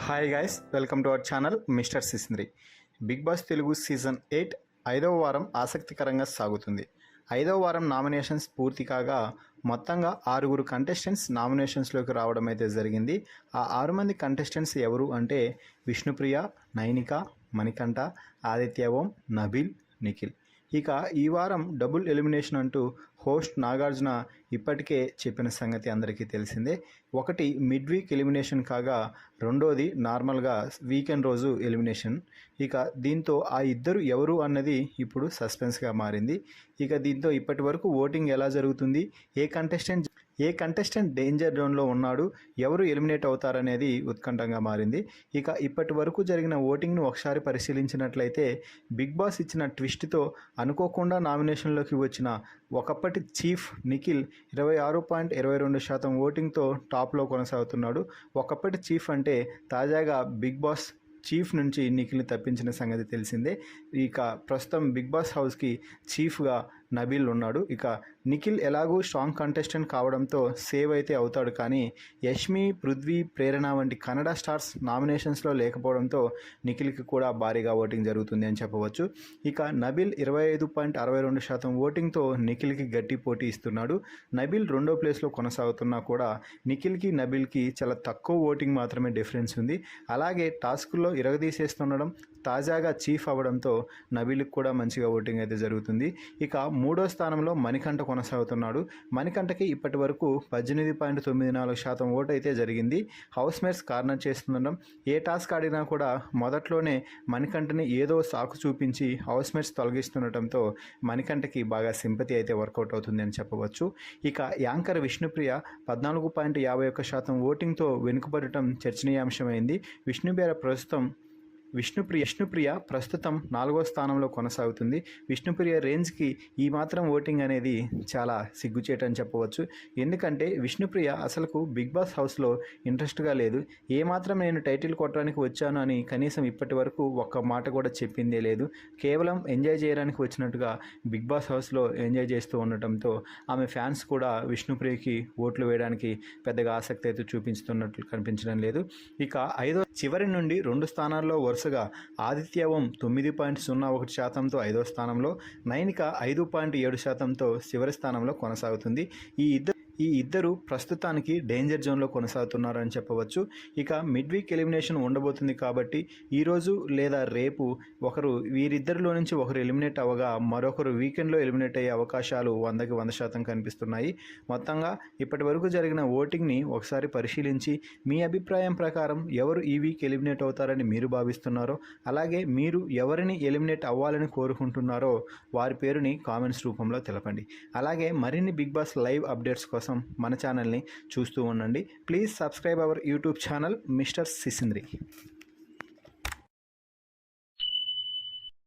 Hi guys, welcome to our channel mister Sisindri. Bigg Boss Telugu season 8 ఐదవ వారం ఆసక్తికరంగా సాగుతుంది. ఐదవ వారం నామినేషన్స్ పూర్తి కాగా మొత్తంగా 6 కంటెస్టెంట్స్ నామినేషన్స్లోకి రావడం అయితే జరిగింది. ఆ 6 మంది కంటెస్టెంట్స్ ఎవరు అంటే విష్ణుప్రియ, నైనిక, మణికంఠ, ఆదిత్య ఓం, నబీల్, నిఖిల్. ఇక ఈ వారం డబుల్ ఎలిమినేషన్ అంటూ హోస్ట్ నాగార్జున ఇప్పటికే చెప్పిన సంగతి అందరికీ తెలిసిందే. ఒకటి మిడ్ వీక్ ఎలిమినేషన్ కాగా రెండోది నార్మల్గా వీకెండ్ రోజు ఎలిమినేషన్. ఇక దీంతో ఆ ఇద్దరు ఎవరు అన్నది ఇప్పుడు సస్పెన్స్గా మారింది. ఇక దీంతో ఇప్పటి వరకు ఓటింగ్ ఎలా జరుగుతుంది, ఏ కంటెస్టెంట్ డేంజర్ జోన్లో ఉన్నాడు, ఎవరు ఎలిమినేట్ అవుతారనేది ఉత్కంఠంగా మారింది. ఇక ఇప్పటి వరకు జరిగిన ఓటింగ్ను ఒకసారి పరిశీలించినట్లయితే బిగ్ బాస్ ఇచ్చిన ట్విస్ట్తో అనుకోకుండా నామినేషన్లోకి వచ్చిన ఒకప్పటి చీఫ్ నిఖిల్ 26.22% ఓటింగ్తో టాప్లో కొనసాగుతున్నాడు. ఒకప్పటి చీఫ్ అంటే తాజాగా బిగ్ బాస్ చీఫ్ నుంచి నిఖిల్ని తప్పించిన సంగతి తెలిసిందే. ఇక ప్రస్తుతం బిగ్ బాస్ హౌస్కి చీఫ్గా నబీల్ ఉన్నాడు. ఇక నిఖిల్ ఎలాగూ స్ట్రాంగ్ కంటెస్టెంట్ కావడంతో సేవ్ అయితే అవుతాడు, కానీ యష్మి, పృథ్వీ, ప్రేరణ వంటి కన్నడ స్టార్స్ నామినేషన్స్లో లేకపోవడంతో నిఖిల్కి కూడా భారీగా ఓటింగ్ జరుగుతుంది అని చెప్పవచ్చు. ఇక నబీల్ 25.62% ఓటింగ్తో నిఖిల్కి గట్టి పోటీ ఇస్తున్నాడు. నబీల్ రెండో ప్లేస్లో కొనసాగుతున్నా కూడా నిఖిల్కి, నబీల్కి చాలా తక్కువ ఓటింగ్ మాత్రమే డిఫరెన్స్ ఉంది. అలాగే టాస్కుల్లో ఇరగదీసేస్తుండడం, తాజాగా చీఫ్ అవ్వడంతో నబీల్కి కూడా మంచిగా ఓటింగ్ అయితే జరుగుతుంది. ఇక మూడో స్థానంలో మణికంఠ కొనసాగుతున్నాడు. మణికంఠకి ఇప్పటి వరకు 18.94% ఓటు అయితే జరిగింది. హౌస్ మేట్స్ కార్నర్ చేస్తుండడం, ఏ టాస్క్ ఆడినా కూడా మొదట్లోనే మణికంఠని ఏదో సాకు చూపించి హౌస్ మేట్స్ తొలగిస్తుండటంతో మణికంఠకి బాగా సింపతి అయితే వర్కౌట్ అవుతుంది అని చెప్పవచ్చు. ఇక యాంకర్ విష్ణుప్రియ 14.51% ఓటింగ్తో వెనుకబడటం చర్చనీయాంశమైంది. విష్ణుప్రియ ప్రస్తుతం 4వ స్థానంలో కొనసాగుతుంది. విష్ణుప్రియ రేంజ్కి ఈ మాత్రం ఓటింగ్ అనేది చాలా సిగ్గుచేటని చెప్పవచ్చు. ఎందుకంటే విష్ణుప్రియ అసలుకు బిగ్ బాస్ హౌస్లో ఇంట్రెస్ట్గా లేదు. ఏమాత్రం నేను టైటిల్ కొట్టడానికి వచ్చాను అని కనీసం ఇప్పటి వరకు ఒక్క మాట కూడా చెప్పిందే లేదు. కేవలం ఎంజాయ్ చేయడానికి వచ్చినట్టుగా బిగ్ బాస్ హౌస్లో ఎంజాయ్ చేస్తూ ఉండటంతో ఆమె ఫ్యాన్స్ కూడా విష్ణుప్రియకి ఓట్లు వేయడానికి పెద్దగా ఆసక్తి అయితే చూపించుతున్నట్లు కనిపించడం లేదు. ఇక చివరి నుండి 2 స్థానాల్లో వరుసగా ఆదిత్య ఓం 9.01%తో 5వ స్థానంలో, నైనిక 5.7%తో చివరి స్థానంలో కొనసాగుతుంది. ఈ ఇద్దరు ప్రస్తుతానికి డేంజర్ జోన్లో కొనసాగుతున్నారని చెప్పవచ్చు. ఇక మిడ్ వీక్ ఎలిమినేషన్ ఉండబోతుంది కాబట్టి ఈరోజు లేదా రేపు వీరిద్దరిలో నుంచి ఒకరు ఎలిమినేట్ అవ్వగా మరొకరు వీకెండ్లో ఎలిమినేట్ అయ్యే అవకాశాలు 100కి 100% కనిపిస్తున్నాయి. మొత్తంగా ఇప్పటి వరకు జరిగిన ఓటింగ్ని ఒకసారి పరిశీలించి మీ అభిప్రాయం ప్రకారం ఎవరు ఈ వీక్ ఎలిమినేట్ అవుతారని మీరు భావిస్తున్నారో, అలాగే మీరు ఎవరిని ఎలిమినేట్ అవ్వాలని కోరుకుంటున్నారో వారి పేరుని కామెంట్స్ రూపంలో తెలపండి. అలాగే మరిన్ని బిగ్ బాస్ లైవ్ అప్డేట్స్ కోసం మన ఛానల్ని చూస్తూ ఉండండి. Please subscribe our YouTube channel mister సిసింద్రి.